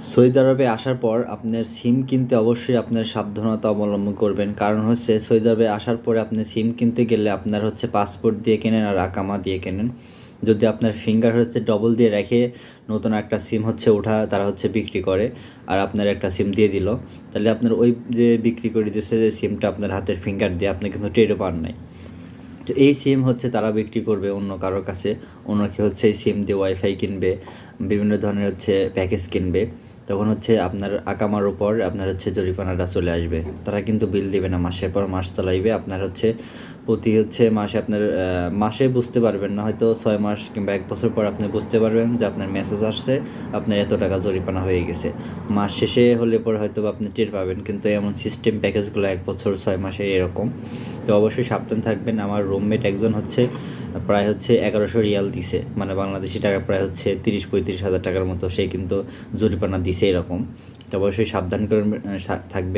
Saudi আরবে আসার পর আপনার সিম কিনতে অবশ্যই আপনার সাবধানতা অবলম্বন করবেন। কারণ হচ্ছে সৌদি আরবে আসার পরে আপনি সিম কিনতে গেলে আপনার হচ্ছে পাসপোর্ট দিয়ে কেনেন আর আকামা দিয়ে কেনেন। যদি আপনার ফিঙ্গার হচ্ছে ডবল দিয়ে রেখে নতুন একটা সিম হচ্ছে তারা হচ্ছে বিক্রি করে আর আপনার একটা সিম দিয়ে দিল, তাহলে আপনার ওই যে বিক্রি করে দিয়েছে যে সিমটা আপনার হাতের ফিঙ্গার দিয়ে আপনি কিন্তু টেরও পান নাই। তো এই সিম হচ্ছে তারা বিক্রি করবে অন্য কারোর কাছে, অন্যকে হচ্ছে এই সিম দিয়ে ওয়াইফাই কিনবে, বিভিন্ন ধরনের হচ্ছে প্যাকেজ কিনবে, তখন হচ্ছে আপনার আকামার উপর আপনার হচ্ছে জরিমানাটা চলে আসবে। তারা কিন্তু বিল দেবে না, মাসের পর মাস চালাইবে। আপনার হচ্ছে প্রতি হচ্ছে মাসে আপনার মাসে বুঝতে পারবেন না, হয়তো 6 মাস কিংবা 1 বছর পর আপনি বুঝতে পারবেন যে আপনার মেসেজ আসছে আপনার এত টাকা জরিমানা হয়ে গেছে। মাস শেষে হলে পরে হয়তো আপনি টের পাবেন, কিন্তু এমন সিস্টেম প্যাকেজগুলো 1 বছর 6 মাসে এরকম। তো অবশ্যই সাবধান থাকবেন। আমার রুমমেট একজন হচ্ছে প্রায় হচ্ছে 1100 রিয়াল দিছে, মানে বাংলাদেশি টাকা প্রায় হচ্ছে 30-35 হাজার টাকার মতো সে কিন্তু জরিমানা দিছে এরকম। তো অবশ্যই সাবধান করে থাকবেন।